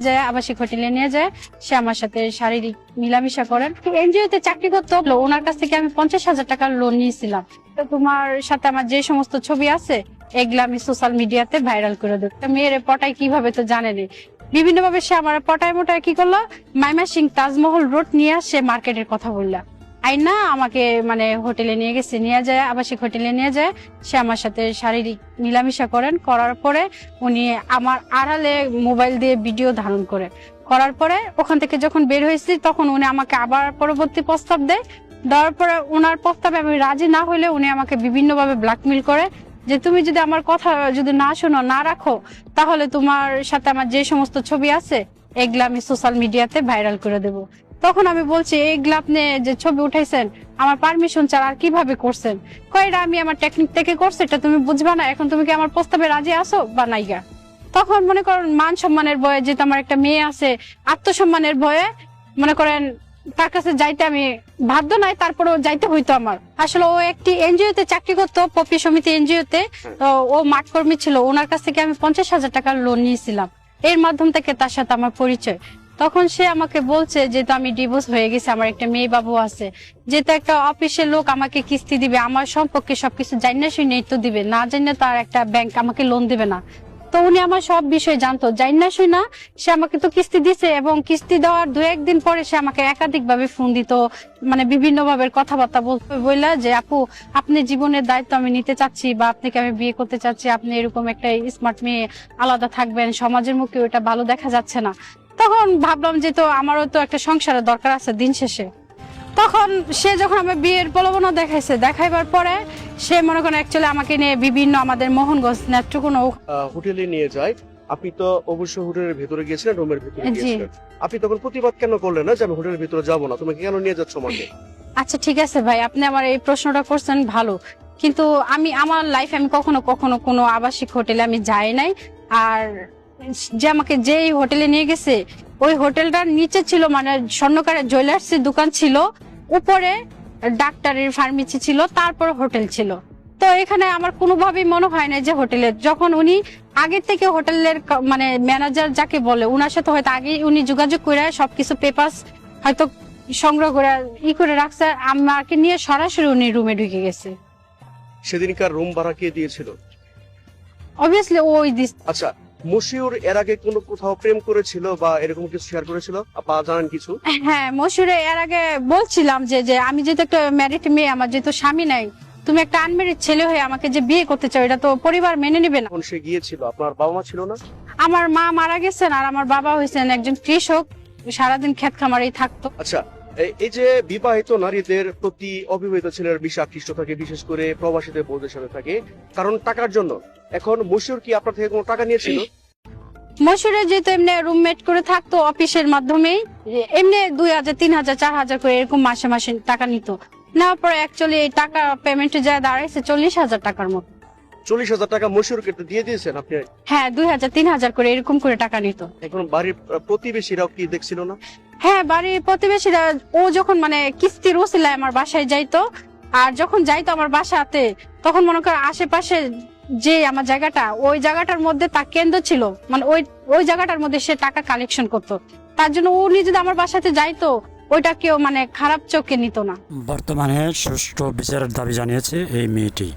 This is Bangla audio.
যায় আবাসিক হোটেলে নিয়ে যায়, সে আমার সাথে শারীরিক মিলামিশা করেন। এনজিওতে চাকরি করতে হলো, ওনার কাছ থেকে আমি 50,000 টাকার লোন নিয়েছিলাম। তো তোমার সাথে আমার যে সমস্ত ছবি আছে এগুলা আমি সোশ্যাল মিডিয়াতে ভাইরাল করে দেবো। মেয়েরে পটায় কিভাবে তো জানেনি, বিভিন্ন ভাবে সে আমার পটায় মোটায় কি করলো, ময়মনসিংহ তাজমহল রোড নিয়ে সে মার্কেটের কথা বললা আইনা আমাকে মানে হোটেলে নিয়ে গেছে, নিয়ে যায় আবাসিক হোটেলে নিয়ে যায়, সে আমার সাথে শারীরিক মিলামিশা করার পরে উনি আমার আড়ালে মোবাইল দিয়ে ভিডিও ধারণ করার পরে ওখান থেকে যখন বের হয়েছি তখন উনি আমাকে আবার পরবর্তী প্রস্তাব দেওয়ার পরে ওনার প্রস্তাবে আমি রাজি না হলে উনি আমাকে বিভিন্ন ভাবে ব্ল্যাকমেল করে যে তুমি যদি আমার কথা যদি না শোনো না রাখো তাহলে তোমার সাথে আমার যে সমস্ত ছবি আছে এগুলা আমি সোশ্যাল মিডিয়াতে ভাইরাল করে দেব। তখন আমি বলছি এগুলা আপনি যে ছবি উঠাইছেন আমার পারমিশন ছাড়া আর কিভাবে করছেন? কয়টা আমি আমার টেকনিক থেকে করছি, এটা তুমি বুঝবা না? এখন তুমি কি আমার প্রস্তাবে রাজি আছো বা নাইগা? তখন মনে করেন মান সম্মানের ভয়ে, যেহেতু আমার একটা মেয়ে আছে, আত্মসম্মানের ভয়ে মনে করেন তার কাছে যাইতে আমি বাধ্য নাই, তারপরেও যাইতে হইতো আমার। আসলে ও একটি এনজিওতে চাকরি করতো, পপি সমিতি এনজিওতে। তো ও মাঠ কর্মী ছিল, ওনার কাছ থেকে আমি 50,000 টাকার লোন নিয়েছিলাম। এর মাধ্যম থেকে তার সাথে আমার পরিচয়। তখন সে আমাকে বলছে যেহেতু আমি ডিভোর্স হয়ে গেছি, আমার একটা মেয়ে বাবু আছে, যেহেতু একটা অফিসের লোক আমাকে কিস্তি দিবে, আমার সম্পর্কে সবকিছু জানিনা শুনে তো দিবে না, জানিনা তার একটা ব্যাংক আমাকে লোন দিবে না। তো উনি আমার সব বিষয় জানতো, জানিনা শুনা সে আমাকে তো কিস্তি দিছে, এবং কিস্তি দেওয়ার 2-1 দিন পরে সে আমাকে একাধিক ভাবে ফোন দিত, মানে বিভিন্ন ভাবে কথাবার্তা বললা যে আপু আপনি জীবনের দায়িত্ব আমি নিতে চাচ্ছি, বা আপনাকে আমি বিয়ে করতে চাচ্ছি, আপনি এরকম একটা স্মার্ট মেয়ে, আলাদা থাকবেন, সমাজের মুখে ওটা ভালো দেখা যাচ্ছে না। তখন ভাবলাম যে তো আমারও তো একটা সংসারের দরকার আছে দিন শেষে। তখন সে যখন আমার বিয়ের প্রলোভনা দেখাইবার পরে সে মনে করেন অ্যাকচুয়ালি আমাকে নিয়ে বিভিন্ন আমাদের মোহনগঞ্জ নেত্রকোনা হোটেলে নিয়ে যায়। আপনি তো অবশ্য হোটেলের ভেতরে গিয়েছিলেন, রুমের ভেতরে গিয়েছিলেন, আপনি তখন প্রতিবাদ কেন করলেন না যে আমি হোটেলের ভিতরে যাবো না, তোমাকে কেন নিয়ে যাচ্ছ আমাকে? আচ্ছা ঠিক আছে ভাই, আপনি আমার এই প্রশ্নটা করছেন ভালো, কিন্তু আমি আমার লাইফে আমি কখনো কোনো আবাসিক হোটেলে আমি যাই নাই। আর যে আমাকে যেই হোটেলে নিয়ে গেছে ওই হোটেলটার নিচে ছিল মানে স্বর্ণকারের জুয়েলার্সের দোকান ছিল, উপরে ডাক্তারের ফার্মেসি ছিল, তারপর হোটেল ছিল। তো এখানে আমার কোনোভাবেই মনে হয় না যে হোটেলের, যখন উনি আগে থেকে হোটেলের মানে ম্যানেজার যাকে বলে ওনার সাথে হয়তো আগে উনি যোগাযোগ করে সবকিছু পেপারস হয়তো সংগ্রহ করে করে রাখছে, আমাকে নিয়ে সরাসরি উনি রুমে ঢুকে গেছে। সেদিনকার রুম ভাড়া কে দিয়েছিল? অবভিয়াসলি ওই দিস। আচ্ছা, মশিউর এর আগে কোথাও প্রেম করেছিল বা এরকম কিছু শেয়ার করেছিল বা জানেন কিছু? হ্যাঁ, মশিউরে এর আগে বলছিলাম যে আমি যেহেতু একটা ম্যারিড মেয়ে, আমার যেহেতু স্বামী নাই, তুমি একটা আনম্যারিড ছেলে হয়ে আমাকে যে বিয়ে করতে চাও এটা তো পরিবার মেনে নেবে না। সে গিয়েছিল, আপনার বাবা মা ছিল না? আমার মা মারা গেছেন আর আমার বাবা হয়েছেন একজন কৃষক, সারাদিন ক্ষেত খামারেই থাকতো। আচ্ছা, এই যে বিবাহিত নারীদের প্রতি অবিবাহিত ছেলের বেশি আকৃষ্ট থাকে, বিশেষ করে প্রবাসীদের বউদের সাথে থাকে, কারণ টাকার জন্য। এখন মশিউর কি আপনার থেকে কোনো টাকা নিয়েছিল? মশিউরে যেহেতু এমনি রুমমেট করে থাকতো অফিসের মাধ্যমেই, এমনি 2,000, 3,000, 4,000 করে এরকম মাসে মাসে টাকা নিত। নেওয়ার পরে অ্যাকচুয়ালি এই টাকা পেমেন্টে যায় দাঁড়াইছে 40,000 টাকার মতো। 40,000 টাকা মশিউরকে দিয়ে দিয়েছেন আপনি? হ্যাঁ, 2,000, 3,000 করে এরকম করে টাকা নিত। এখন বাড়ির প্রতিবেশীরাও কি দেখছিল না? হ্যাঁ, বাড়ির প্রতিবেশীরা ও যখন মানে কিস্তির ওসিলায় আমার বাসায় যাইতো, আর যখন যাইতো আমার বাসাতে তখন মনে করো আশেপাশে যে আমার জায়গাটা, ওই জায়গাটার মধ্যে তার কেন্দ্র ছিল, মানে ওই জায়গাটার মধ্যে সে টাকা কালেকশন করতো। তার জন্য উনি যদি আমার বাসাতে যাইতো ওইটা কেউ মানে খারাপ চোখে নিত না। বর্তমানে সুষ্ঠু বিচারের দাবি জানিয়েছে এই মেয়েটি।